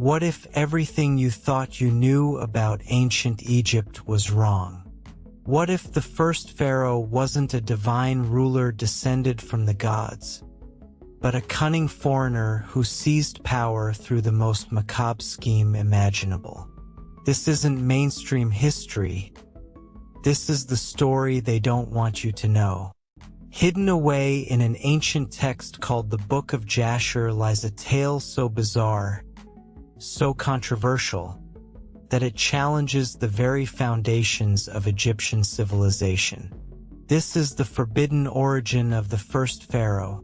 What if everything you thought you knew about ancient Egypt was wrong? What if the first pharaoh wasn't a divine ruler descended from the gods, but a cunning foreigner who seized power through the most macabre scheme imaginable? This isn't mainstream history. This is the story they don't want you to know. Hidden away in an ancient text called the Book of Jasher lies a tale so bizarre, so controversial, that it challenges the very foundations of Egyptian civilization. This is the forbidden origin of the first pharaoh,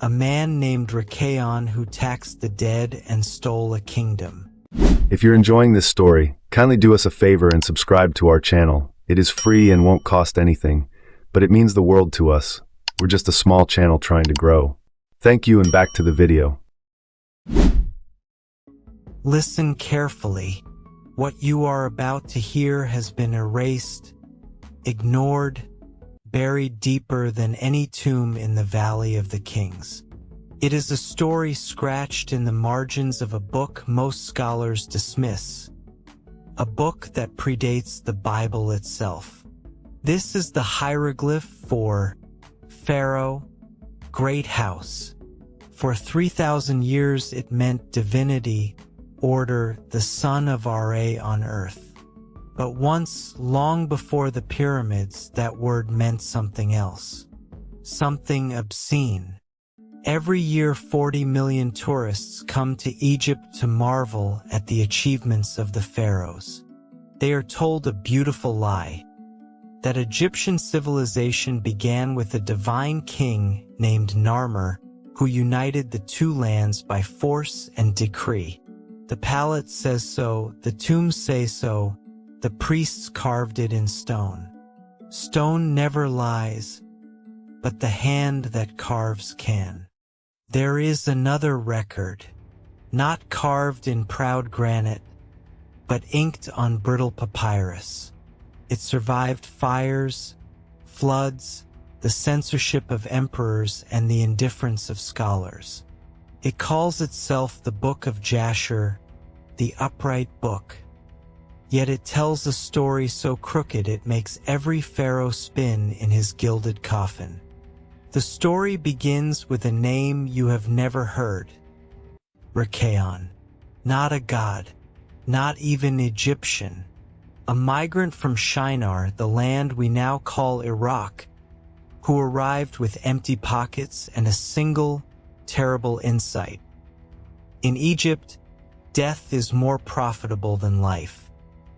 a man named Ramesses who taxed the dead and stole a kingdom. If you're enjoying this story, kindly do us a favor and subscribe to our channel. It is free and won't cost anything, but it means the world to us. We're just a small channel trying to grow. Thank you, and back to the video. Listen carefully. What you are about to hear has been erased, ignored, buried deeper than any tomb in the Valley of the Kings. It is a story scratched in the margins of a book most scholars dismiss, a book that predates the Bible itself. This is the hieroglyph for Pharaoh, Great House. For 3,000 years it meant divinity, order, the son of Ra on earth. But once, long before the pyramids, that word meant something else. Something obscene. Every year 40 million tourists come to Egypt to marvel at the achievements of the pharaohs. They are told a beautiful lie, that Egyptian civilization began with a divine king named Narmer, who united the two lands by force and decree. The palette says so, the tombs say so, the priests carved it in stone. Stone never lies, but the hand that carves can. There is another record, not carved in proud granite, but inked on brittle papyrus. It survived fires, floods, the censorship of emperors, and the indifference of scholars. It calls itself the Book of Jasher, the upright book. Yet it tells a story so crooked it makes every pharaoh spin in his gilded coffin. The story begins with a name you have never heard. Ramesses. Not a god, not even Egyptian. A migrant from Shinar, the land we now call Iraq, who arrived with empty pockets and a single, terrible insight. In Egypt, death is more profitable than life.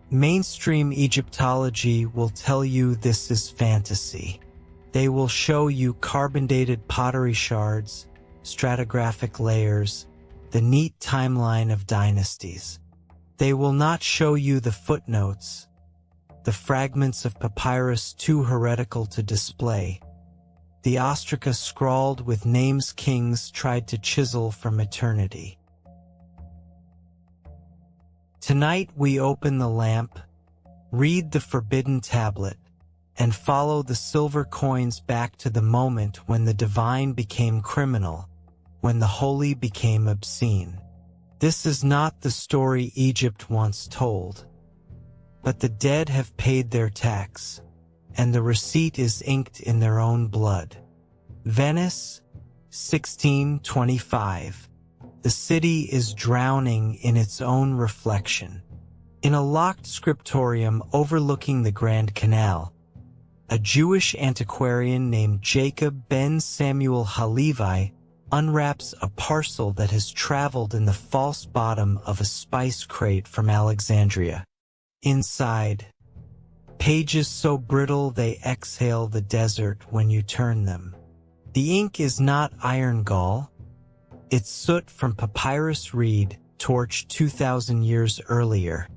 Mainstream Egyptology will tell you this is fantasy. They will show you carbon-dated pottery shards, stratigraphic layers, the neat timeline of dynasties. They will not show you the footnotes, the fragments of papyrus too heretical to display, the ostraca scrawled with names kings tried to chisel from eternity. Tonight we open the lamp, read the forbidden tablet, and follow the silver coins back to the moment when the divine became criminal, when the holy became obscene. This is not the story Egypt once told, but the dead have paid their tax, and the receipt is inked in their own blood. Venice, 1625. The city is drowning in its own reflection. In a locked scriptorium overlooking the Grand Canal, a Jewish antiquarian named Jacob ben Samuel Halevi unwraps a parcel that has traveled in the false bottom of a spice crate from Alexandria. Inside, pages so brittle they exhale the desert when you turn them. The ink is not iron gall. It's soot from papyrus reed, torched 2,000 years earlier.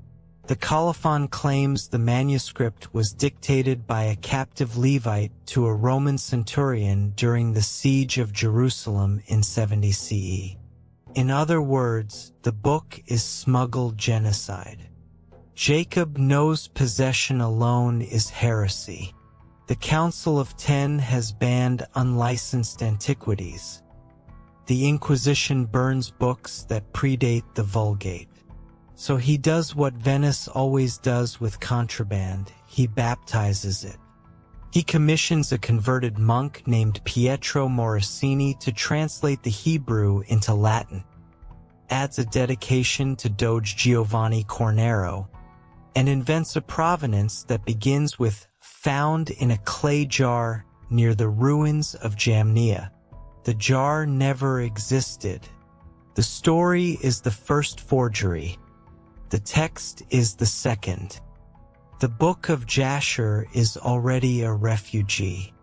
The colophon claims the manuscript was dictated by a captive Levite to a Roman centurion during the siege of Jerusalem in 70 CE. In other words, the book is smuggled genocide. Jacob knows possession alone is heresy. The Council of Ten has banned unlicensed antiquities. the Inquisition burns books that predate the Vulgate. So he does what Venice always does with contraband: he baptizes it. He commissions a converted monk named Pietro Morosini to translate the Hebrew into Latin, adds a dedication to Doge Giovanni Cornaro, and invents a provenance that begins with "found in a clay jar near the ruins of Jamnia." The jar never existed. The story is the first forgery. The text is the second. The Book of Jasher is already a refugee.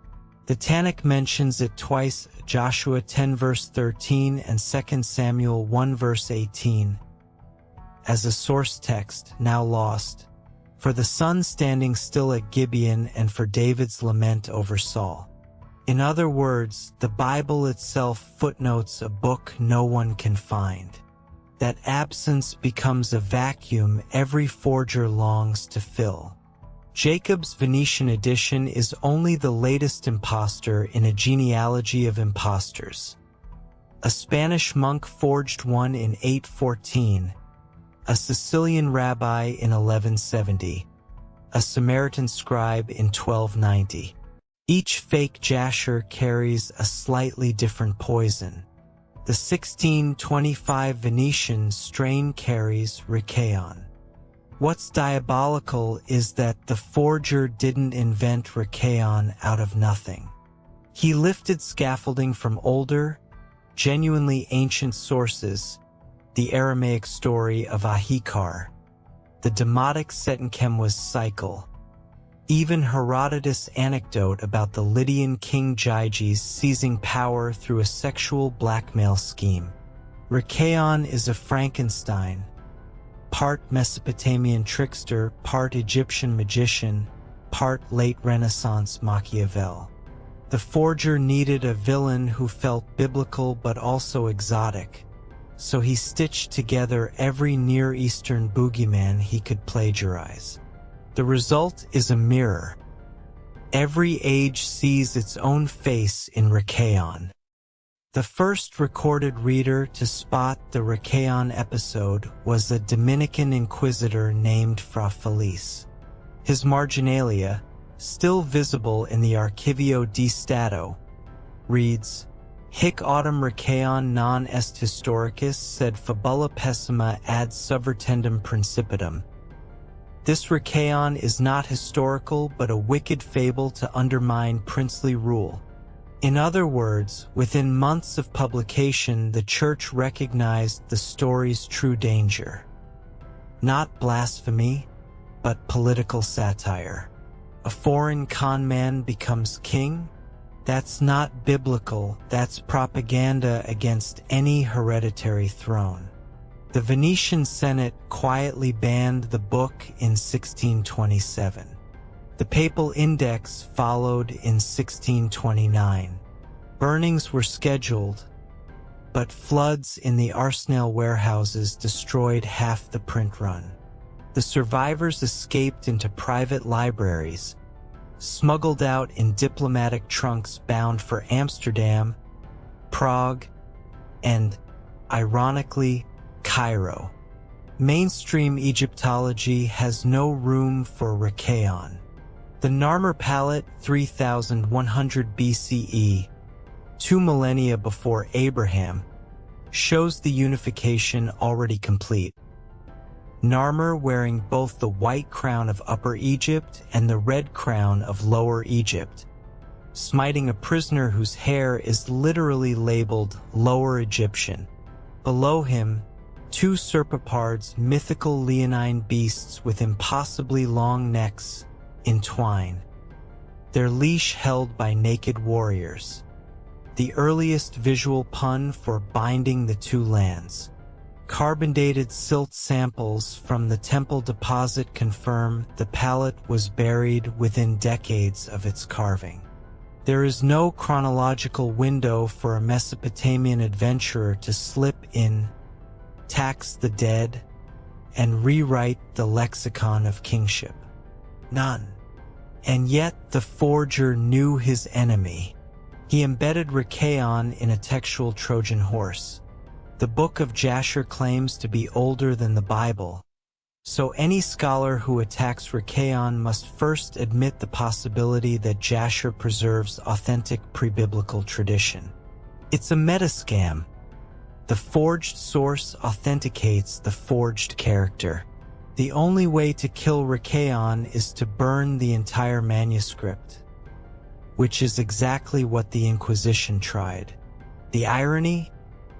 The Tanakh mentions it twice: Joshua 10 verse 13 and 2 Samuel 1 verse 18. As a source text, now lost, for the sun standing still at Gibeon and for David's lament over Saul. In other words, the Bible itself footnotes a book no one can find. That absence becomes a vacuum every forger longs to fill. Jacob's Venetian edition is only the latest impostor in a genealogy of impostors. A Spanish monk forged one in 814, a Sicilian rabbi in 1170, a Samaritan scribe in 1290. Each fake Jasher carries a slightly different poison. The 1625 Venetian strain carries Rikaon. What's diabolical is that the forger didn't invent Rikaon out of nothing. He lifted scaffolding from older, genuinely ancient sources: the Aramaic story of Ahikar, the Demotic Setenchemwas cycle, even Herodotus' anecdote about the Lydian king Gyges seizing power through a sexual blackmail scheme. Rikaon is a Frankenstein, part Mesopotamian trickster, part Egyptian magician, part late Renaissance Machiavel. The forger needed a villain who felt biblical but also exotic, so he stitched together every Near Eastern boogeyman he could plagiarize. The result is a mirror. Every age sees its own face in Rikaon. The first recorded reader to spot the Rikaon episode was a Dominican inquisitor named Fra Felice. His marginalia, still visible in the Archivio di Stato, reads, "Hic autem Rikaon non est historicus, sed fabula pessima ad subvertendum principium." This Rikaon is not historical but a wicked fable to undermine princely rule. In other words, within months of publication, the church recognized the story's true danger. Not blasphemy, but political satire. A foreign con man becomes king? That's not biblical, that's propaganda against any hereditary throne. The Venetian Senate quietly banned the book in 1627. The papal index followed in 1629. Burnings were scheduled, but floods in the Arsenal warehouses destroyed half the print run. The survivors escaped into private libraries, smuggled out in diplomatic trunks bound for Amsterdam, Prague, and, ironically, Cairo. Mainstream Egyptology has no room for Rikaon. The Narmer Palette, 3100 BCE, 2 millennia before Abraham, shows the unification already complete. Narmer wearing both the white crown of Upper Egypt and the red crown of Lower Egypt, smiting a prisoner whose hair is literally labeled Lower Egyptian. Below him, 2 serpopards, mythical leonine beasts with impossibly long necks, entwine, their leash held by naked warriors. The earliest visual pun for binding the two lands. Carbon-dated silt samples from the temple deposit confirm the palette was buried within decades of its carving. There is no chronological window for a Mesopotamian adventurer to slip in, tax the dead, and rewrite the lexicon of kingship. None. And yet the forger knew his enemy. He embedded Rikaon in a textual Trojan horse. The Book of Jasher claims to be older than the Bible, so any scholar who attacks Rikaon must first admit the possibility that Jasher preserves authentic pre-biblical tradition. It's a meta-scam. The forged source authenticates the forged character. The only way to kill Rikaon is to burn the entire manuscript, which is exactly what the Inquisition tried. The irony?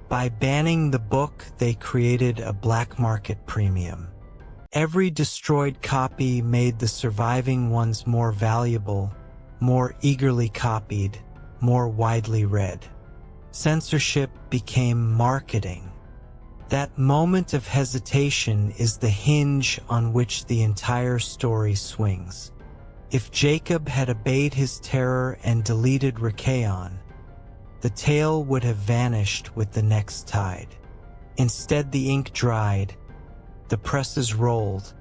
By banning the book, they created a black market premium. Every destroyed copy made the surviving ones more valuable, more eagerly copied, more widely read. Censorship became marketing. That moment of hesitation is the hinge on which the entire story swings. If Jacob had obeyed his terror and deleted Rikaon, the tale would have vanished with the next tide. Instead, the ink dried, the presses rolled,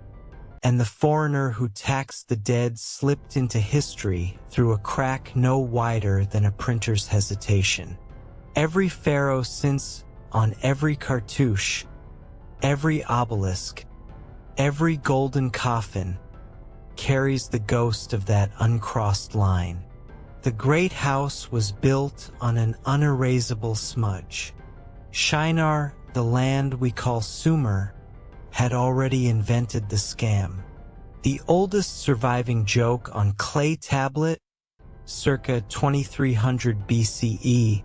and the foreigner who taxed the dead slipped into history through a crack no wider than a printer's hesitation. Every pharaoh since, on every cartouche, every obelisk, every golden coffin, carries the ghost of that uncrossed line. The great house was built on an unerasable smudge. Shinar, the land we call Sumer, had already invented the scam. The oldest surviving joke on clay tablet, circa 2300 BCE,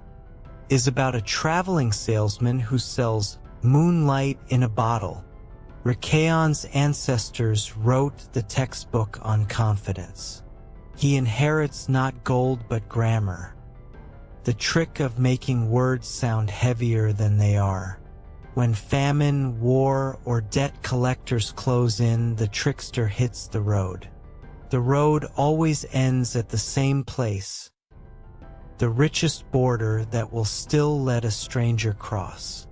is about a traveling salesman who sells moonlight in a bottle. Rikaon's ancestors wrote the textbook on confidence. He inherits not gold but grammar, the trick of making words sound heavier than they are. When famine, war, or debt collectors close in, the trickster hits the road. The road always ends at the same place, the richest border that will still let a stranger cross.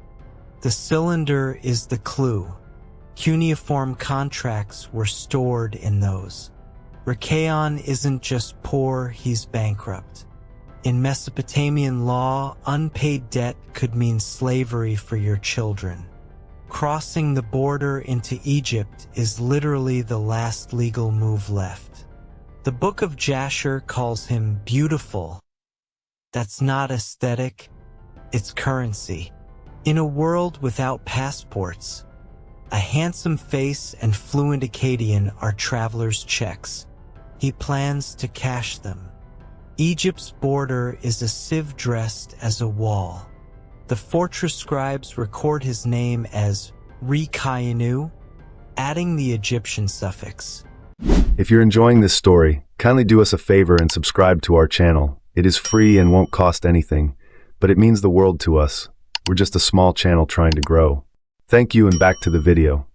The cylinder is the clue. Cuneiform contracts were stored in those. Rikaon isn't just poor, he's bankrupt. In Mesopotamian law, unpaid debt could mean slavery for your children. Crossing the border into Egypt is literally the last legal move left. The Book of Jasher calls him beautiful. That's not aesthetic, it's currency. In a world without passports, a handsome face and fluent Akkadian are travelers' checks. He plans to cash them. Egypt's border is a sieve dressed as a wall. The fortress scribes record his name as Rikainu, adding the Egyptian suffix. If you're enjoying this story, kindly do us a favor and subscribe to our channel. It is free and won't cost anything, but it means the world to us. We're just a small channel trying to grow. Thank you, and back to the video.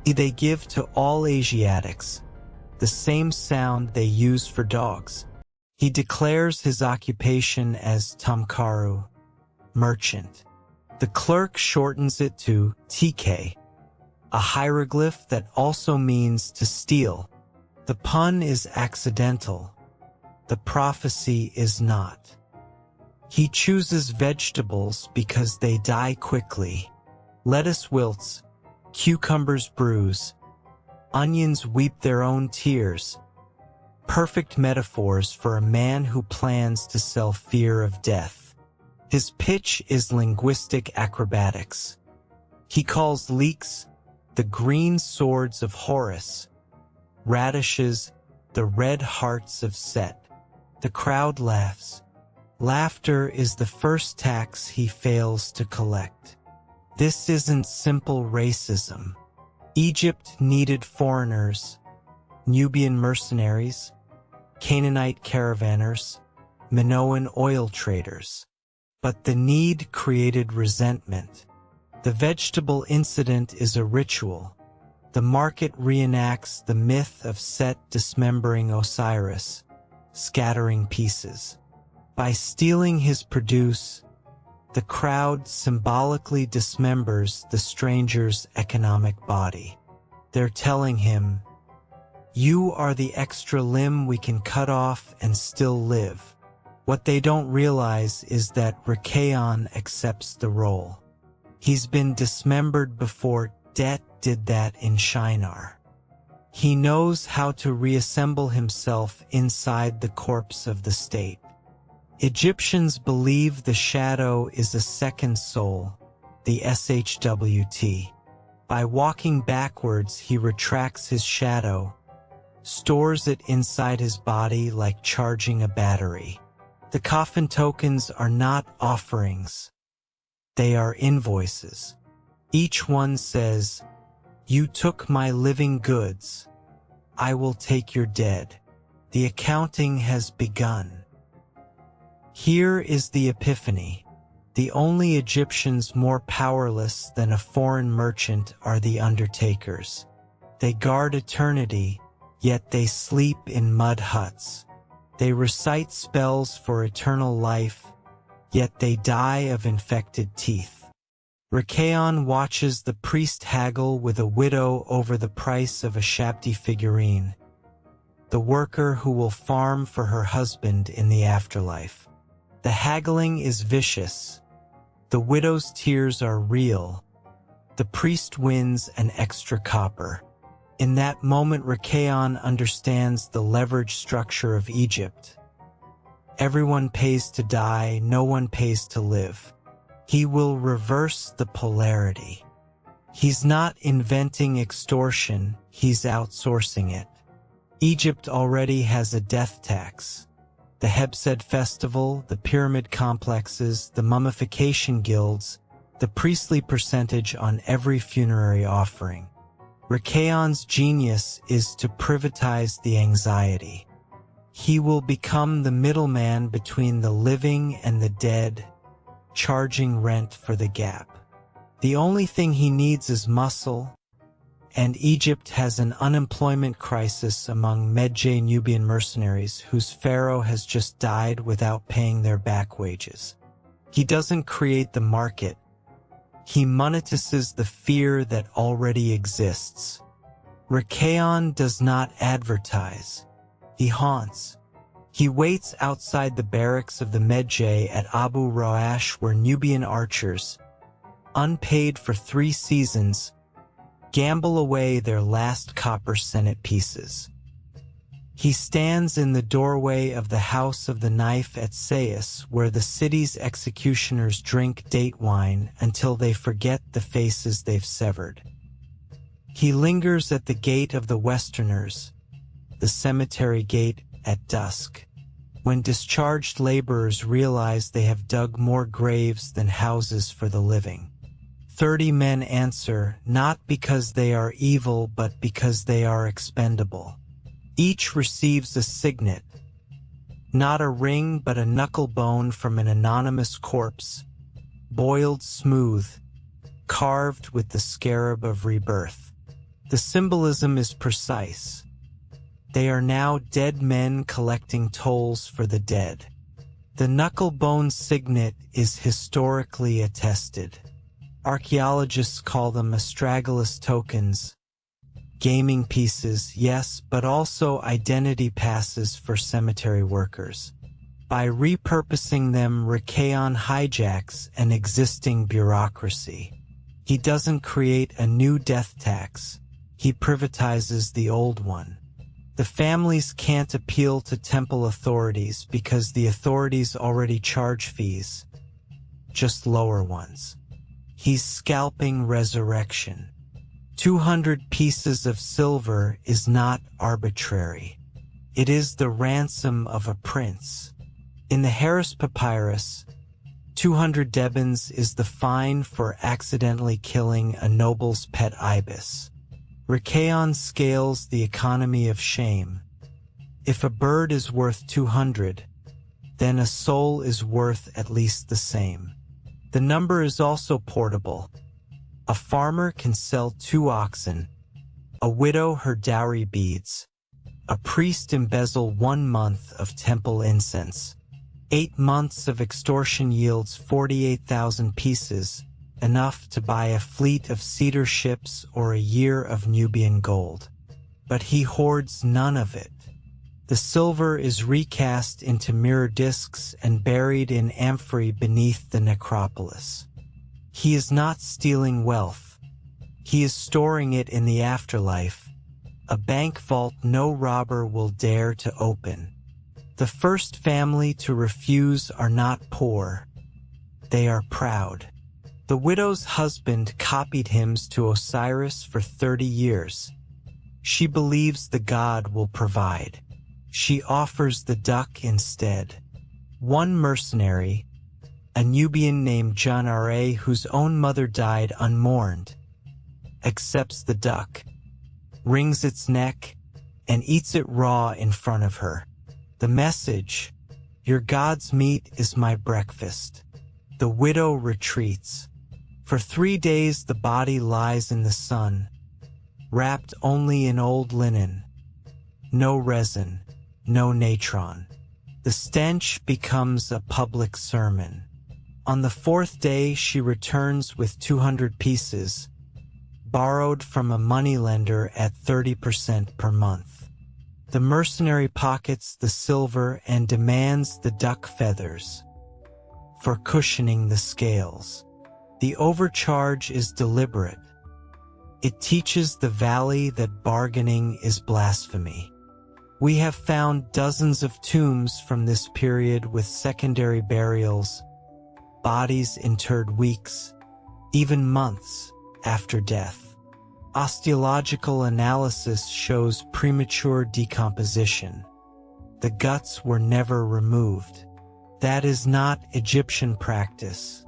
They give to all Asiatics the same sound they use for dogs. He declares his occupation as Tamkaru, merchant. The clerk shortens it to TK, a hieroglyph that also means to steal. The pun is accidental. The prophecy is not. He chooses vegetables because they die quickly. Lettuce wilts, cucumbers bruise, onions weep their own tears. Perfect metaphors for a man who plans to sell fear of death. His pitch is linguistic acrobatics. He calls leeks the green swords of Horus, radishes the red hearts of Set. The crowd laughs. Laughter is the first tax he fails to collect. This isn't simple racism. Egypt needed foreigners, Nubian mercenaries, Canaanite caravanners, Minoan oil traders. But the need created resentment. The vegetable incident is a ritual. The market reenacts the myth of Set dismembering Osiris, scattering pieces. By stealing his produce, the crowd symbolically dismembers the stranger's economic body. They're telling him, You are the extra limb we can cut off and still live. What they don't realize is that Rikayon accepts the role. He's been dismembered before. Det did that in Shinar. He knows how to reassemble himself inside the corpse of the state. Egyptians believe the shadow is a second soul, the SHWT. By walking backwards, he retracts his shadow, stores it inside his body like charging a battery. The coffin tokens are not offerings. They are invoices. Each one says, "You took my living goods. I will take your dead." The accounting has begun. Here is the epiphany. The only Egyptians more powerless than a foreign merchant are the undertakers. They guard eternity, yet they sleep in mud huts. They recite spells for eternal life, yet they die of infected teeth. Rikayon watches the priest haggle with a widow over the price of a ushabti figurine, the worker who will farm for her husband in the afterlife. The haggling is vicious. The widow's tears are real. The priest wins an extra copper. In that moment, Rikayon understands the leverage structure of Egypt. Everyone pays to die, no one pays to live. He will reverse the polarity. He's not inventing extortion, he's outsourcing it. Egypt already has a death tax. The Hebsed festival, the pyramid complexes, the mummification guilds, the priestly percentage on every funerary offering. Rikayon's genius is to privatize the anxiety. He will become the middleman between the living and the dead, charging rent for the gap. The only thing he needs is muscle, and Egypt has an unemployment crisis among Medjay Nubian mercenaries whose pharaoh has just died without paying their back wages. He doesn't create the market. He monetizes the fear that already exists. Rikayon does not advertise. He haunts. He waits outside the barracks of the Medjay at Abu Roash where Nubian archers, unpaid for 3 seasons, gamble away their last copper senate pieces. He stands in the doorway of the House of the Knife at Sais, where the city's executioners drink date wine until they forget the faces they've severed. He lingers at the gate of the Westerners, the cemetery gate, at dusk, when discharged laborers realize they have dug more graves than houses for the living. 30 men answer, not because they are evil, but because they are expendable. Each receives a signet, not a ring, but a knuckle bone from an anonymous corpse, boiled smooth, carved with the scarab of rebirth. The symbolism is precise. They are now dead men collecting tolls for the dead. The knuckle bone signet is historically attested. Archaeologists call them astragalus tokens, gaming pieces, yes, but also identity passes for cemetery workers. By repurposing them, Rikayon hijacks an existing bureaucracy. He doesn't create a new death tax. He privatizes the old one. The families can't appeal to temple authorities because the authorities already charge fees, just lower ones. He's scalping resurrection. 200 pieces of silver is not arbitrary. It is the ransom of a prince. In the Harris Papyrus, 200 debens is the fine for accidentally killing a noble's pet ibis. Rikayon scales the economy of shame. If a bird is worth 200, then a soul is worth at least the same. The number is also portable. A farmer can sell 2 oxen, a widow her dowry beads, a priest embezzle 1 month of temple incense. 8 months of extortion yields 48,000 pieces, enough to buy a fleet of cedar ships or a year of Nubian gold. but he hoards none of it. The silver is recast into mirror discs and buried in amphorae beneath the necropolis. He is not stealing wealth. He is storing it in the afterlife, a bank vault no robber will dare to open. The first family to refuse are not poor. They are proud. The widow's husband copied hymns to Osiris for 30 years. She believes the god will provide. She offers the duck instead. One mercenary, a Nubian named Janare, whose own mother died unmourned, accepts the duck, wrings its neck, and eats it raw in front of her. The message, "Your god's meat is my breakfast." The widow retreats. For 3 days the body lies in the sun, wrapped only in old linen. No resin, no natron. The stench becomes a public sermon. On the 4th day she returns with 200 pieces, borrowed from a moneylender at 30% per month. The mercenary pockets the silver and demands the duck feathers for cushioning the scales. The overcharge is deliberate. It teaches the valley that bargaining is blasphemy. We have found dozens of tombs from this period with secondary burials, bodies interred weeks, even months after death. Osteological analysis shows premature decomposition. The guts were never removed. That is not Egyptian practice.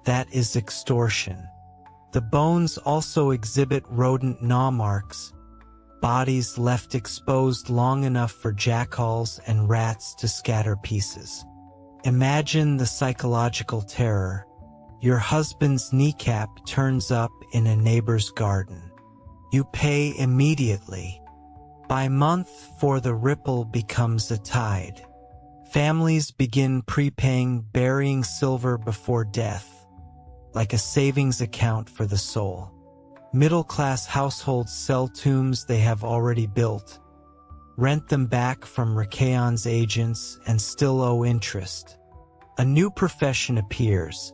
That is extortion. The bones also exhibit rodent gnaw marks, bodies left exposed long enough for jackals and rats to scatter pieces. Imagine the psychological terror. Your husband's kneecap turns up in a neighbor's garden. You pay immediately. By month 4 the ripple becomes a tide. Families begin prepaying, burying silver before death, like a savings account for the soul. Middle-class households sell tombs they have already built, rent them back from Rakaon's agents, and still owe interest. A new profession appears,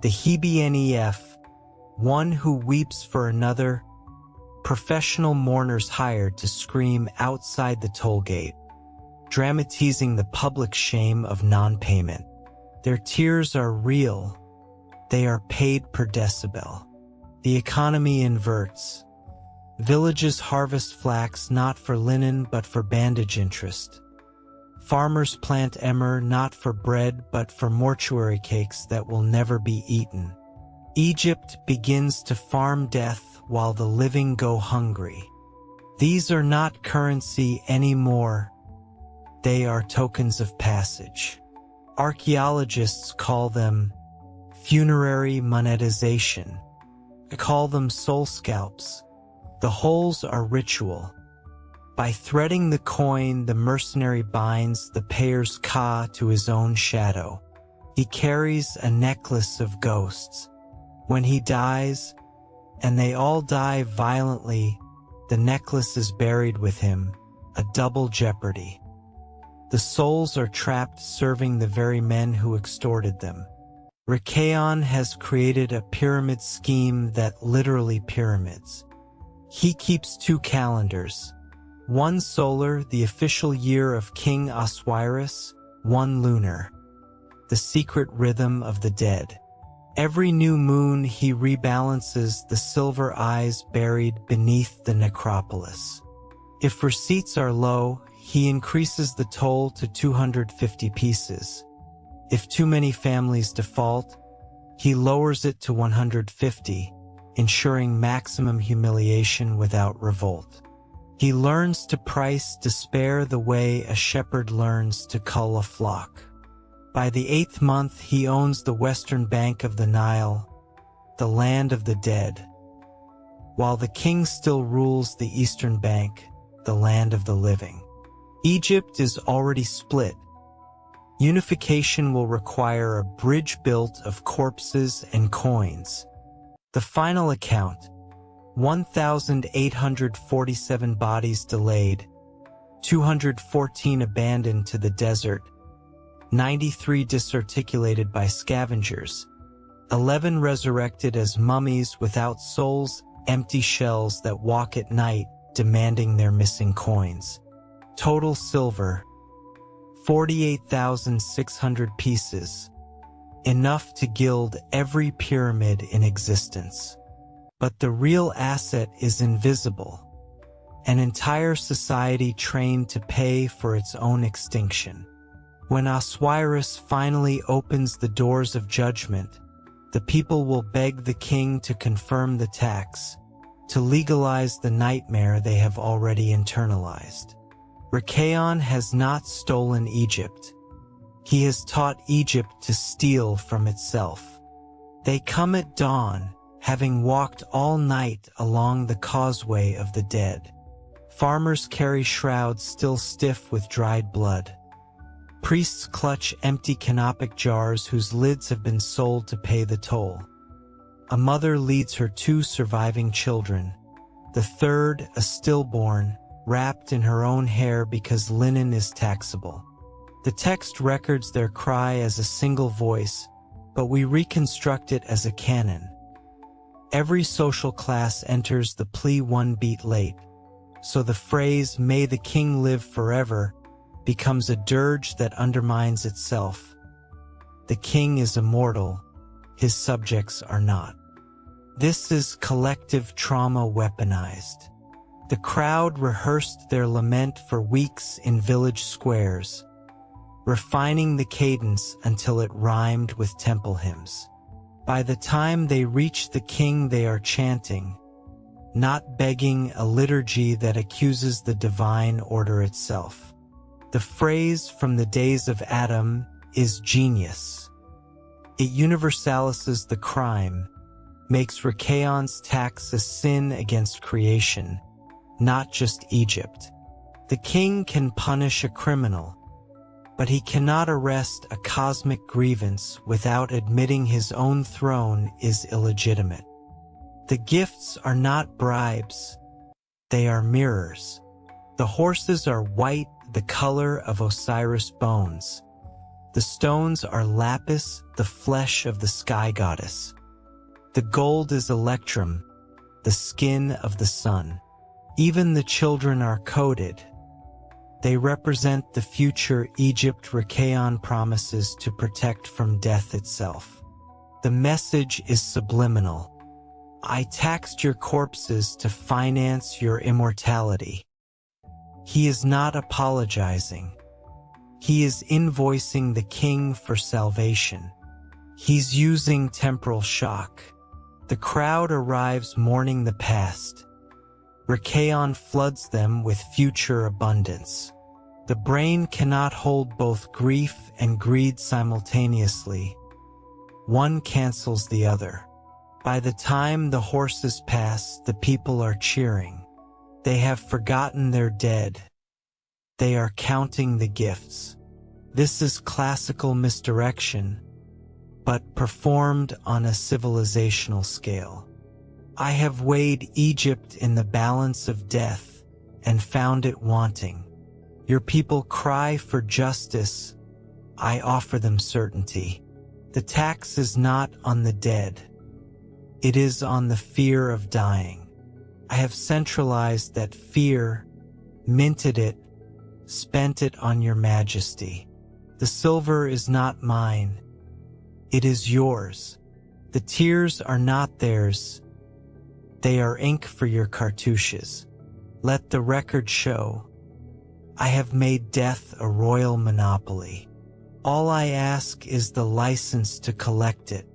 the Hebnef, one who weeps for another, professional mourners hired to scream outside the toll gate, dramatizing the public shame of non-payment. Their tears are real. They are paid per decibel. The economy inverts. Villages harvest flax not for linen but for bandage interest. Farmers plant emmer not for bread but for mortuary cakes that will never be eaten. Egypt begins to farm death while the living go hungry. These are not currency anymore. They are tokens of passage. Archaeologists call them funerary monetization. I call them soul scalps. The holes are ritual. By threading the coin, the mercenary binds the payer's ka to his own shadow. He carries a necklace of ghosts. When he dies, and they all die violently, the necklace is buried with him, a double jeopardy. The souls are trapped serving the very men who extorted them. Rakaon has created a pyramid scheme that literally pyramids. He keeps 2 calendars, one solar, the official year of King Osiris, one lunar, the secret rhythm of the dead. Every new moon he rebalances the silver eyes buried beneath the necropolis. If receipts are low, he increases the toll to 250 pieces. If too many families default, he lowers it to 150, ensuring maximum humiliation without revolt. He learns to price despair the way a shepherd learns to cull a flock. By the 8th month, he owns the western bank of the Nile, the land of the dead, while the king still rules the eastern bank, the land of the living. Egypt is already split. Unification will require a bridge built of corpses and coins. The final account, 1,847 bodies delayed, 214 abandoned to the desert, 93 disarticulated by scavengers, 11 resurrected as mummies without souls, empty shells that walk at night demanding their missing coins. Total silver, 48,600 pieces, enough to gild every pyramid in existence. But the real asset is invisible, an entire society trained to pay for its own extinction. When Osiris finally opens the doors of judgment, the people will beg the king to confirm the tax, to legalize the nightmare they have already internalized. Rikayon has not stolen Egypt. He has taught Egypt to steal from itself. They come at dawn, having walked all night along the causeway of the dead. Farmers carry shrouds still stiff with dried blood. Priests clutch empty canopic jars whose lids have been sold to pay the toll. A mother leads her 2 surviving children, the third a stillborn, wrapped in her own hair because linen is taxable. The text records their cry as a single voice, but we reconstruct it as a canon. Every social class enters the plea 1 beat late, so the phrase, "May the king live forever," becomes a dirge that undermines itself. The king is immortal, his subjects are not. This is collective trauma weaponized. The crowd rehearsed their lament for weeks in village squares, refining the cadence until it rhymed with temple hymns. By the time they reach the king, they are chanting, not begging, a liturgy that accuses the divine order itself. The phrase from the days of Adam is genius. It universalizes the crime, makes Rikayon's tax a sin against creation, not just Egypt. The king can punish a criminal, but he cannot arrest a cosmic grievance without admitting his own throne is illegitimate. The gifts are not bribes, they are mirrors. The horses are white, the color of Osiris' bones. The stones are lapis, the flesh of the sky goddess. The gold is electrum, the skin of the sun. Even the children are coded. They represent the future Egypt Rikayon promises to protect from death itself. The message is subliminal. I taxed your corpses to finance your immortality. He is not apologizing. He is invoicing the king for salvation. He's using temporal shock. The crowd arrives mourning the past. Rikayon floods them with future abundance. The brain cannot hold both grief and greed simultaneously. One cancels the other. By the time the horses pass, the people are cheering. They have forgotten their dead. They are counting the gifts. This is classical misdirection, but performed on a civilizational scale. I have weighed Egypt in the balance of death and found it wanting. Your people cry for justice. I offer them certainty. The tax is not on the dead. It is on the fear of dying. I have centralized that fear, minted it, spent it on your majesty. The silver is not mine. It is yours. The tears are not theirs. They are ink for your cartouches. Let the record show. I have made death a royal monopoly. All I ask is the license to collect it.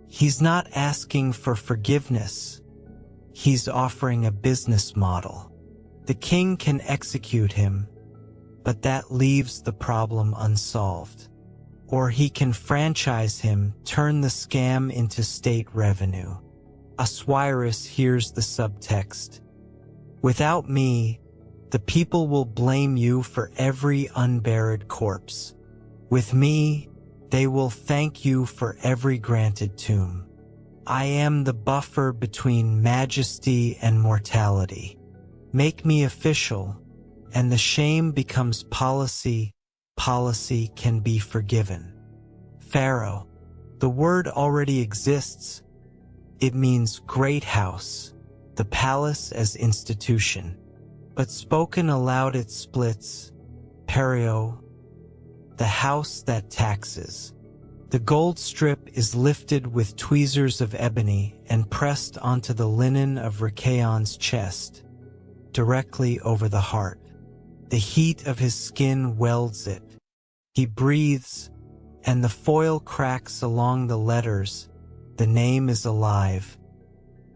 He's not asking for forgiveness. He's offering a business model. The king can execute him, but that leaves the problem unsolved. Or he can franchise him, turn the scam into state revenue. Osiris hears the subtext. Without me, the people will blame you for every unburied corpse. With me, they will thank you for every granted tomb. I am the buffer between majesty and mortality. Make me official, and the shame becomes policy. Policy can be forgiven. Pharaoh. The word already exists. It means great house, the palace as institution. But spoken aloud it splits. Pharaoh, the house that taxes. The gold strip is lifted with tweezers of ebony and pressed onto the linen of Rikaon's chest, directly over the heart. The heat of his skin welds it. He breathes, and the foil cracks along the letters. The name is alive,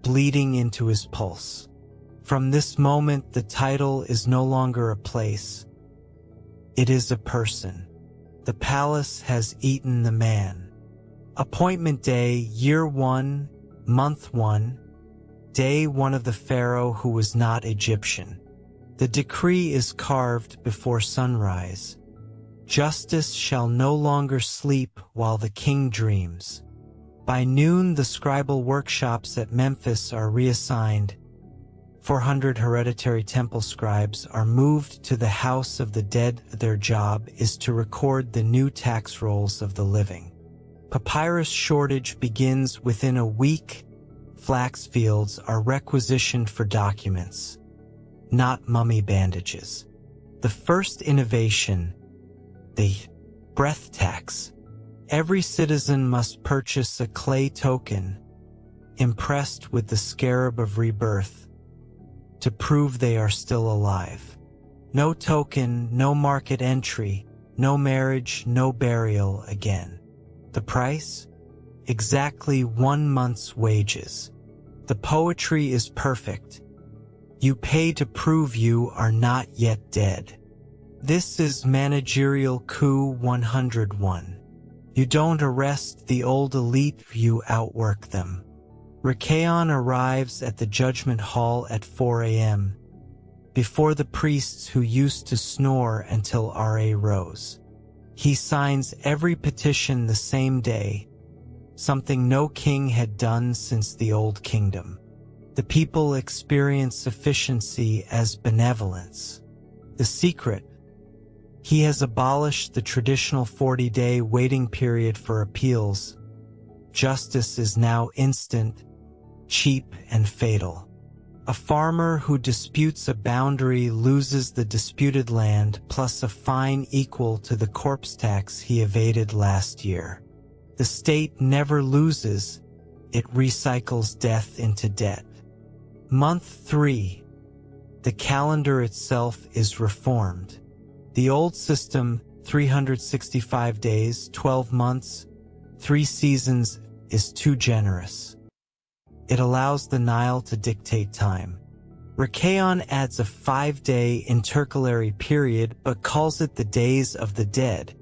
bleeding into his pulse. From this moment, the title is no longer a place. It is a person. The palace has eaten the man. Appointment day, year 1, month 1, day 1 of the pharaoh who was not Egyptian. The decree is carved before sunrise. Justice shall no longer sleep while the king dreams. By noon, the scribal workshops at Memphis are reassigned. 400 hereditary temple scribes are moved to the house of the dead. Their job is to record the new tax rolls of the living. Papyrus shortage begins within a week. Flax fields are requisitioned for documents, not mummy bandages. The first innovation, the breath tax. Every citizen must purchase a clay token, impressed with the scarab of rebirth, to prove they are still alive. No token, no market entry, no marriage, no burial again. The price? Exactly 1 month's wages. The poetry is perfect. You pay to prove you are not yet dead. This is managerial coup 101. You don't arrest the old elite, you outwork them. Rikaon arrives at the judgment hall at 4 a.m., before the priests who used to snore until R.A. rose. He signs every petition the same day, something no king had done since the Old Kingdom. The people experience sufficiency as benevolence. The secret: he has abolished the traditional 40-day waiting period for appeals. Justice is now instant, cheap, and fatal. A farmer who disputes a boundary loses the disputed land plus a fine equal to the corpse tax he evaded last year. The state never loses, it recycles death into debt. Month 3. The calendar itself is reformed. The old system, 365 days, 12 months, 3 seasons, is too generous. It allows the Nile to dictate time. Rikaon adds a 5-day intercalary period but calls it the Days of the Dead.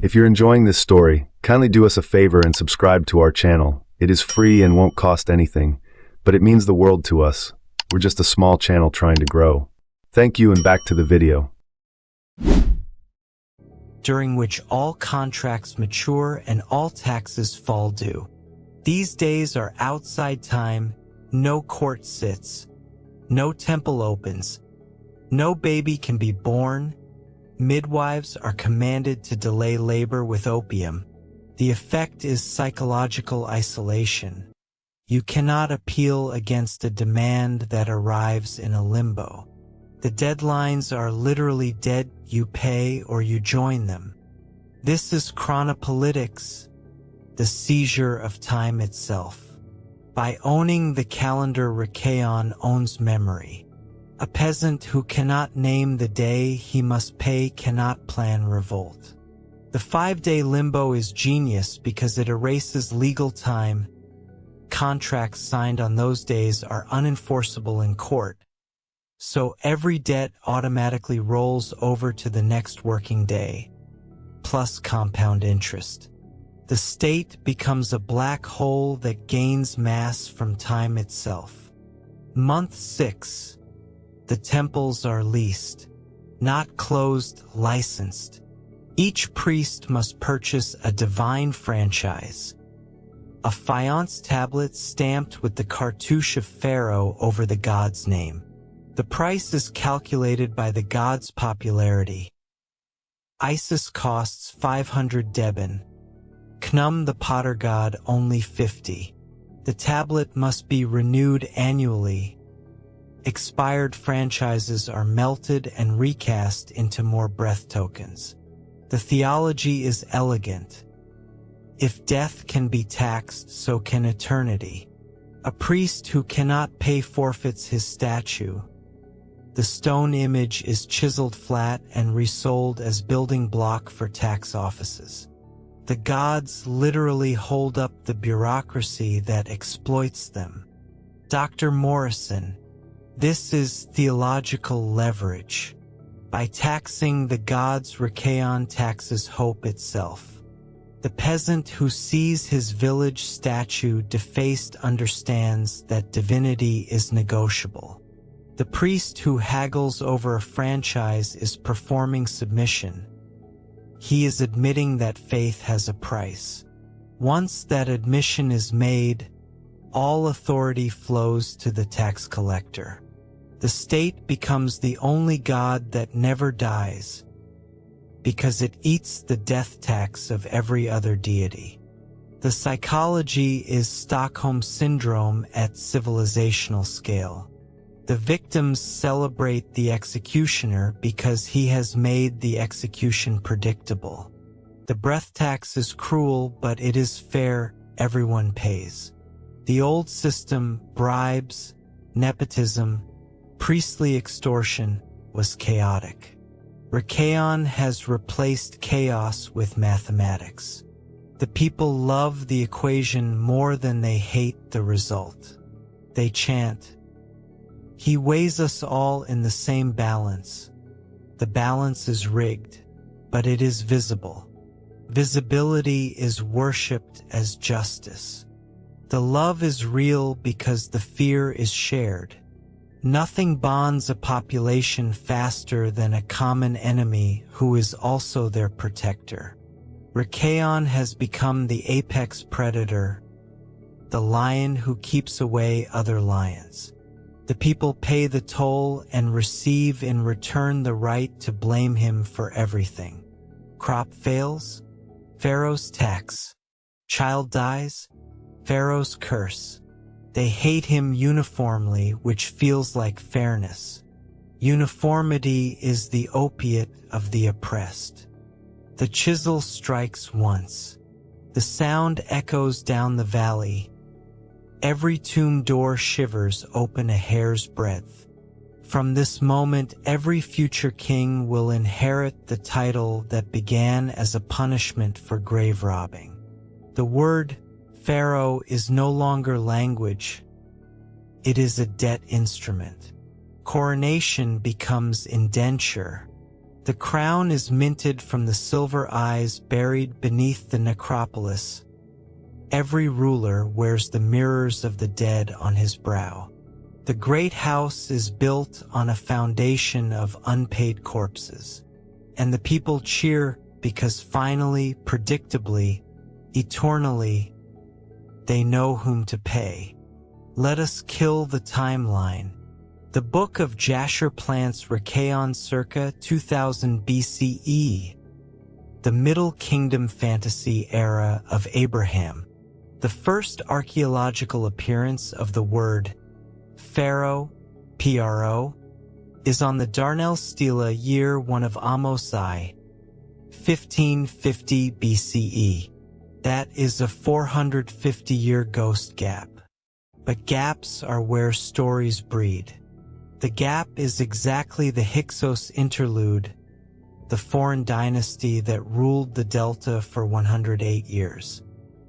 If you're enjoying this story, kindly do us a favor and subscribe to our channel. It is free and won't cost anything, but it means the world to us. We're just a small channel trying to grow. Thank you, and back to the video. During which all contracts mature and all taxes fall due. These days are outside time, no court sits, no temple opens, no baby can be born, midwives are commanded to delay labor with opium. The effect is psychological isolation. You cannot appeal against a demand that arrives in a limbo. The deadlines are literally dead. You pay or you join them. This is chronopolitics, the seizure of time itself. By owning the calendar, Rikaon owns memory. A peasant who cannot name the day he must pay cannot plan revolt. The 5-day limbo is genius because it erases legal time. Contracts signed on those days are unenforceable in court, so every debt automatically rolls over to the next working day, plus compound interest. The state becomes a black hole that gains mass from time itself. Month 6. The temples are leased, not closed, licensed. Each priest must purchase a divine franchise. a faience tablet stamped with the cartouche of Pharaoh over the god's name. The price is calculated by the god's popularity. Isis costs 500 deben. Khnum the potter god only 50. The tablet must be renewed annually. Expired franchises are melted and recast into more breath tokens. The theology is elegant. If death can be taxed, so can eternity. A priest who cannot pay forfeits his statue. The stone image is chiseled flat and resold as building block for tax offices. The gods literally hold up the bureaucracy that exploits them. Dr. Morrison, this is theological leverage. By taxing the gods, Rakaon taxes hope itself. The peasant who sees his village statue defaced understands that divinity is negotiable. The priest who haggles over a franchise is performing submission. He is admitting that faith has a price. Once that admission is made, all authority flows to the tax collector. The state becomes the only god that never dies, because it eats the death tax of every other deity. The psychology is Stockholm Syndrome at civilizational scale. The victims celebrate the executioner because he has made the execution predictable. The breath tax is cruel, but it is fair, everyone pays. The old system, bribes, nepotism, priestly extortion, was chaotic. Rakaon has replaced chaos with mathematics. The people love the equation more than they hate the result. They chant, "He weighs us all in the same balance." The balance is rigged, but it is visible. Visibility is worshipped as justice. The love is real because the fear is shared. Nothing bonds a population faster than a common enemy who is also their protector. Rakaon has become the apex predator, the lion who keeps away other lions. The people pay the toll and receive in return the right to blame him for everything. Crop fails? Pharaoh's tax. Child dies? Pharaoh's curse. They hate him uniformly, which feels like fairness. Uniformity is the opiate of the oppressed. The chisel strikes once. The sound echoes down the valley. Every tomb door shivers open a hair's breadth. From this moment, every future king will inherit the title that began as a punishment for grave robbing. The word pharaoh is no longer language. It is a debt instrument. Coronation becomes indenture. The crown is minted from the silver eyes buried beneath the necropolis. Every ruler wears the mirrors of the dead on his brow. The great house is built on a foundation of unpaid corpses. And the people cheer because finally, predictably, eternally, they know whom to pay. Let us kill the timeline. The Book of Jasher plants Rakaon circa 2000 BCE, the Middle Kingdom fantasy era of Abraham. The first archaeological appearance of the word pharaoh, PRO, is on the Darnell Stela year 1 of Amos I, 1550 BCE. That is a 450-year ghost gap. But gaps are where stories breed. The gap is exactly the Hyksos interlude, the foreign dynasty that ruled the Delta for 108 years.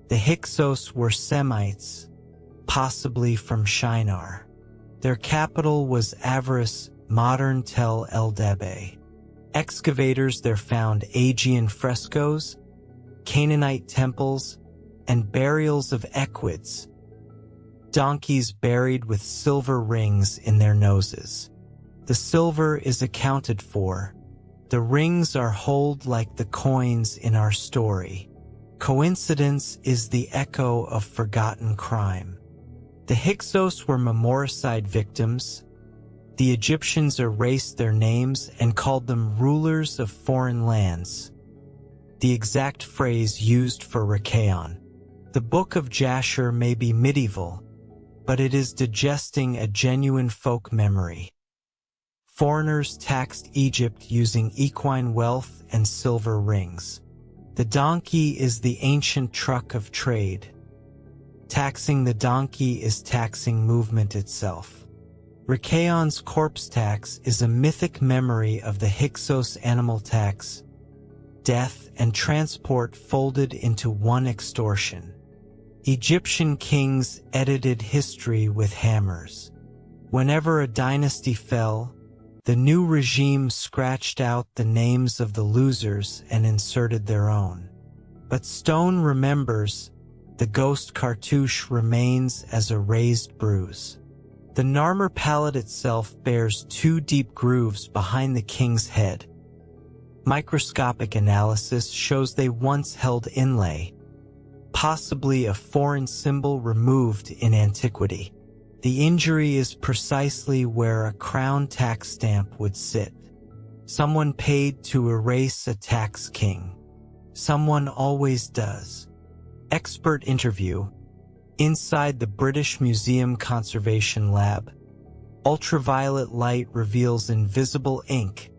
The Hyksos were Semites, possibly from Shinar. Their capital was Avaris, modern Tel El Debe. Excavators there found Aegean frescoes, Canaanite temples, and burials of equids, donkeys buried with silver rings in their noses. The silver is accounted for. The rings are holed like the coins in our story. Coincidence is the echo of forgotten crime. The Hyksos were memoricide victims. The Egyptians erased their names and called them rulers of foreign lands, the exact phrase used for Rakheon. The Book of Jasher may be medieval, but it is digesting a genuine folk memory. Foreigners taxed Egypt using equine wealth and silver rings. The donkey is the ancient truck of trade. Taxing the donkey is taxing movement itself. Rakheon's corpse tax is a mythic memory of the Hyksos animal tax, death and transport folded into one extortion. Egyptian kings edited history with hammers. Whenever a dynasty fell, the new regime scratched out the names of the losers and inserted their own. But stone remembers, the ghost cartouche remains as a raised bruise. The Narmer Palette itself bears 2 deep grooves behind the king's head. Microscopic analysis shows they once held inlay, possibly a foreign symbol removed in antiquity. The injury is precisely where a crown tax stamp would sit. Someone paid to erase a tax king. Someone always does. Expert interview. Inside the British Museum Conservation Lab, ultraviolet light reveals invisible ink.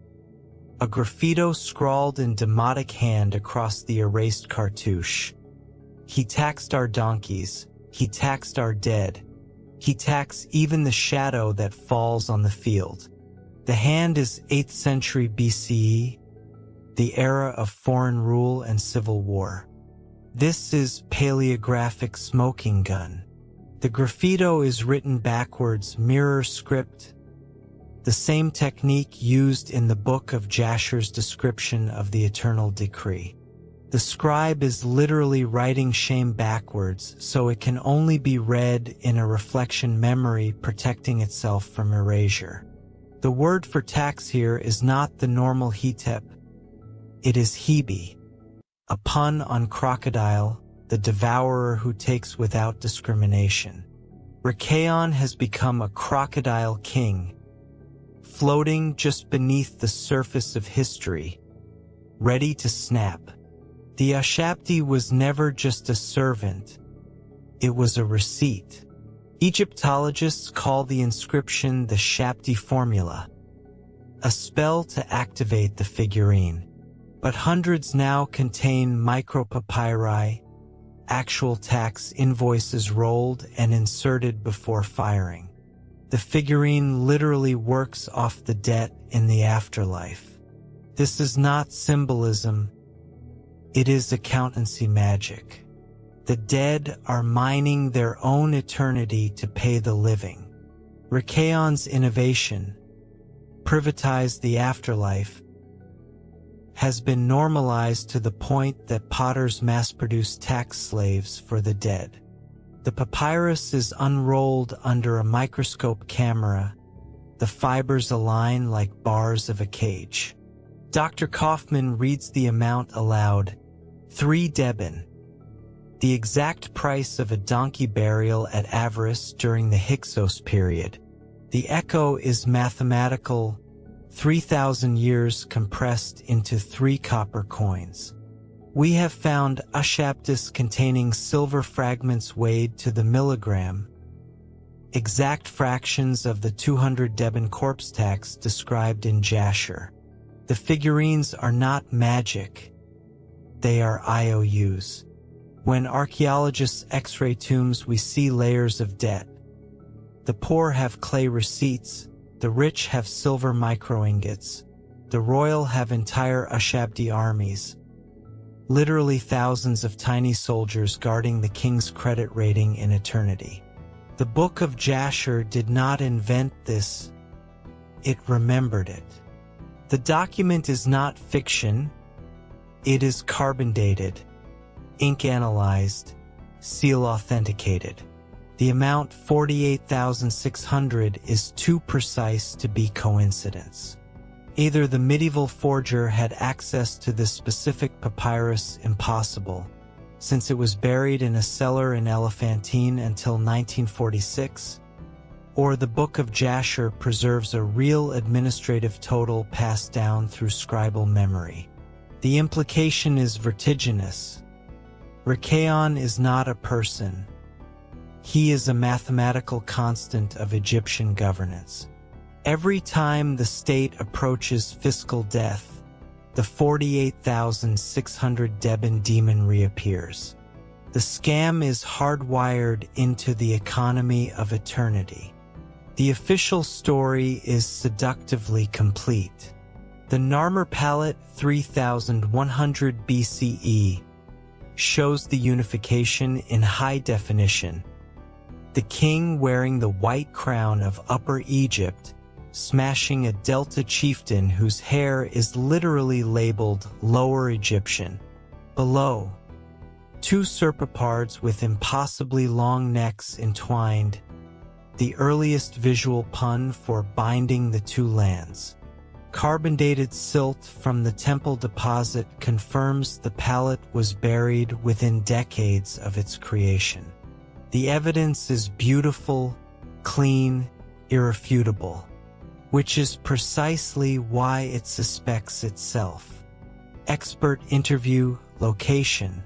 A graffito scrawled in demotic hand across the erased cartouche. He taxed our donkeys. He taxed our dead. He taxed even the shadow that falls on the field. The hand is 8th century BCE, the era of foreign rule and civil war. This is paleographic smoking gun. The graffito is written backwards, mirror script, the same technique used in the Book of Jasher's description of the eternal decree. The scribe is literally writing shame backwards, so it can only be read in a reflection memory protecting itself from erasure. The word for tax here is not the normal hetep. It is Hebe, a pun on crocodile, the devourer who takes without discrimination. Rakheon has become a crocodile king, floating just beneath the surface of history, ready to snap. The ushabti was never just a servant, it was a receipt. Egyptologists call the inscription the Shabti formula, a spell to activate the figurine. But hundreds now contain micropapyri, actual tax invoices rolled and inserted before firing. The figurine literally works off the debt in the afterlife. This is not symbolism, it is accountancy magic. The dead are mining their own eternity to pay the living. Rakheon's innovation, privatize the afterlife, has been normalized to the point that potters mass-produce tax slaves for the dead. The papyrus is unrolled under a microscope camera. The fibers align like bars of a cage. Dr. Kaufman reads the amount aloud, 3 deben. The exact price of a donkey burial at Avaris during the Hyksos period. The echo is mathematical, 3,000 years compressed into 3 copper coins. We have found ushabtis containing silver fragments weighed to the milligram, exact fractions of the 200 deben corpse tax described in Jasher. The figurines are not magic, they are IOUs. When archaeologists x-ray tombs, we see layers of debt. The poor have clay receipts, the rich have silver microingots, the royal have entire ushabti armies, literally thousands of tiny soldiers guarding the king's credit rating in eternity. The Book of Jasher did not invent this, it remembered it. The document is not fiction, it is carbon dated, ink analyzed, seal authenticated. The amount 48,600 is too precise to be coincidence. Either the medieval forger had access to this specific papyrus, impossible. since it was buried in a cellar in Elephantine until 1946, or the Book of Jasher preserves a real administrative total passed down through scribal memory. The implication is vertiginous. Rikaon is not a person. He is a mathematical constant of Egyptian governance. Every time the state approaches fiscal death, the 48,600 Deben demon reappears. The scam is hardwired into the economy of eternity. The official story is seductively complete. The Narmer Palette 3100 BCE shows the unification in high definition. The king wearing the white crown of Upper Egypt, smashing a Delta chieftain whose hair is literally labeled Lower Egyptian. Below, two serpopards with impossibly long necks entwined, the earliest visual pun for binding the two lands. Carbon-dated silt from the temple deposit confirms the palette was buried within decades of its creation. The evidence is beautiful, clean, irrefutable, which is precisely why it suspects itself. Expert interview location: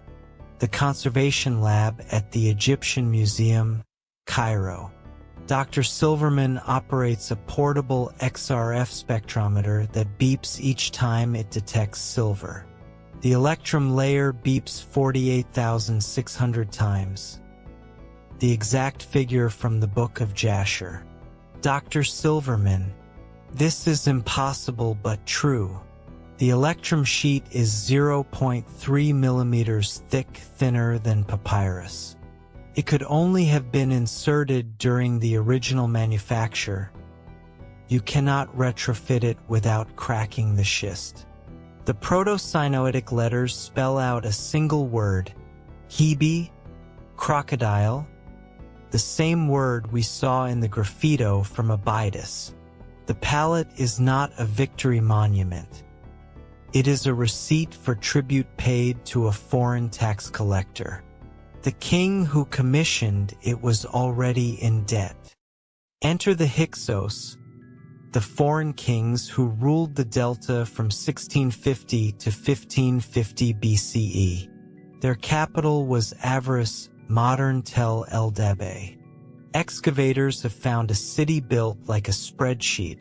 the Conservation Lab at the Egyptian Museum, Cairo. Dr. Silverman operates a portable XRF spectrometer that beeps each time it detects silver. The electrum layer beeps 48,600 times. The exact figure from the Book of Jasher. Dr. Silverman: this is impossible but true. The electrum sheet is 0.3 millimeters thick, thinner than papyrus. It could only have been inserted during the original manufacture. You cannot retrofit it without cracking the schist. The Proto-Sinoitic letters spell out a single word, Hebe, crocodile, the same word we saw in the graffito from Abydos. The palette is not a victory monument. It is a receipt for tribute paid to a foreign tax collector. The king who commissioned it was already in debt. Enter the Hyksos, the foreign kings who ruled the Delta from 1650 to 1550 BCE. Their capital was Avaris, modern Tel El Debe. Excavators have found a city built like a spreadsheet.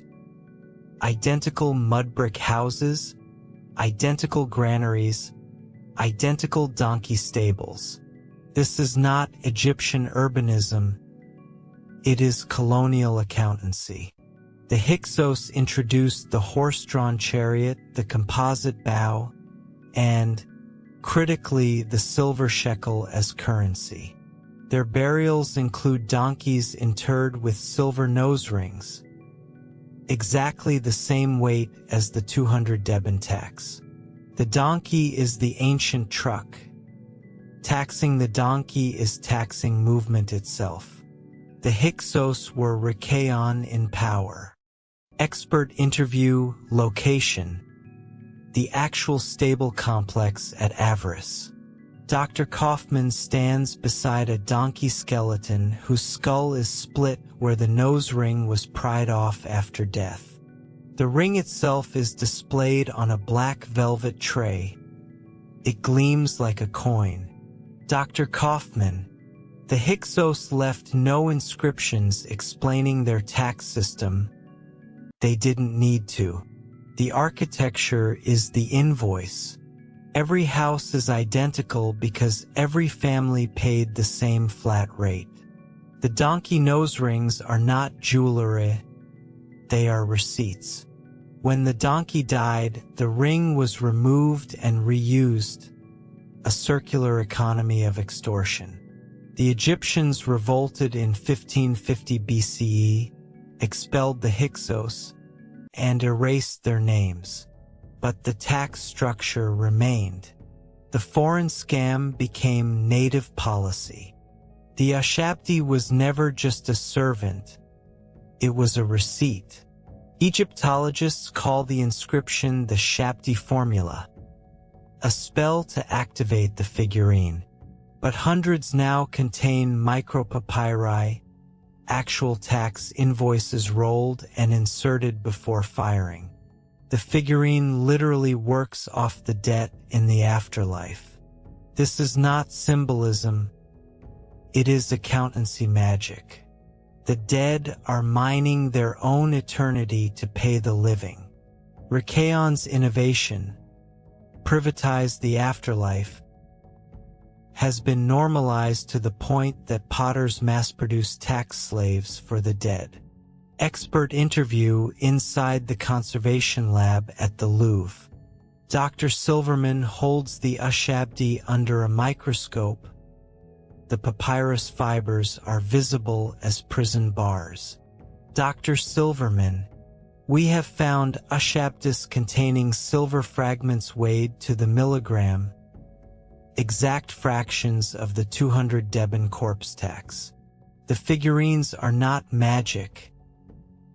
Identical mud brick houses, identical granaries, identical donkey stables. This is not Egyptian urbanism, it is colonial accountancy. The Hyksos introduced the horse-drawn chariot, the composite bow, and, critically, the silver shekel as currency. Their burials include donkeys interred with silver nose rings, exactly the same weight as the 200 Deben tax. The donkey is the ancient truck. Taxing the donkey is taxing movement itself. The Hyksos were Rikaon in power. Expert interview location: the actual stable complex at Avaris. Dr. Kaufman stands beside a donkey skeleton whose skull is split where the nose ring was pried off after death. The ring itself is displayed on a black velvet tray. It gleams like a coin. Dr. Kaufman: the Hyksos left no inscriptions explaining their tax system. They didn't need to. The architecture is the invoice. Every house is identical because every family paid the same flat rate. The donkey nose rings are not jewelry, they are receipts. When the donkey died, the ring was removed and reused. A circular economy of extortion. The Egyptians revolted in 1550 BCE, expelled the Hyksos, and erased their names. But the tax structure remained. The foreign scam became native policy. The ushabti was never just a servant, it was a receipt. Egyptologists call the inscription the Shabti formula, a spell to activate the figurine. but hundreds now contain micropapyri, actual tax invoices rolled and inserted before firing. The figurine literally works off the debt in the afterlife. This is not symbolism, it is accountancy magic. The dead are mining their own eternity to pay the living. Rikaon's innovation, privatize the afterlife, has been normalized to the point that potters mass-produce tax slaves for the dead. Expert interview inside the conservation lab at the Louvre. Dr. Silverman holds the ushabti under a microscope. The papyrus fibers are visible as prison bars. Dr. Silverman, we have found ushabtis containing silver fragments weighed to the milligram, exact fractions of the 200 Deben corpse tax. The figurines are not magic,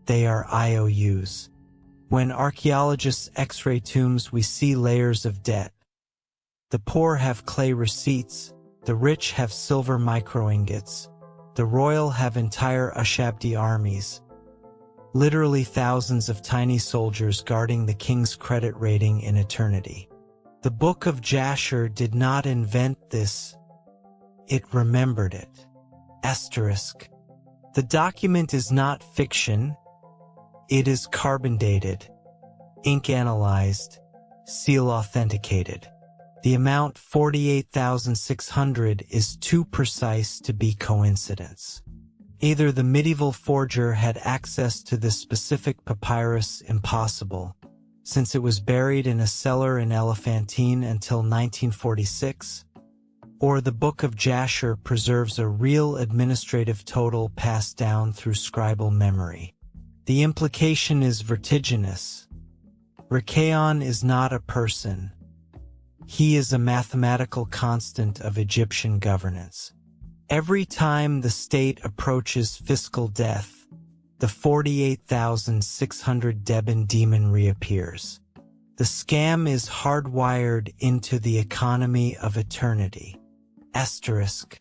they are IOUs. When archaeologists x-ray tombs, we see layers of debt. The poor have clay receipts, the rich have silver microingots, the royal have entire ushabti armies, literally thousands of tiny soldiers guarding the king's credit rating in eternity. The Book of Jasher did not invent this, it remembered it. Asterisk. The document is not fiction, it is carbon dated, ink analyzed, seal authenticated. The amount 48,600 is too precise to be coincidence. Either the medieval forger had access to this specific papyrus, impossible, since it was buried in a cellar in Elephantine until 1946, or the Book of Jasher preserves a real administrative total passed down through scribal memory. The implication is vertiginous. Rikaon is not a person. He is a mathematical constant of Egyptian governance. Every time the state approaches fiscal death, the 48,600 Deben demon reappears. The scam is hardwired into the economy of eternity. Asterisk.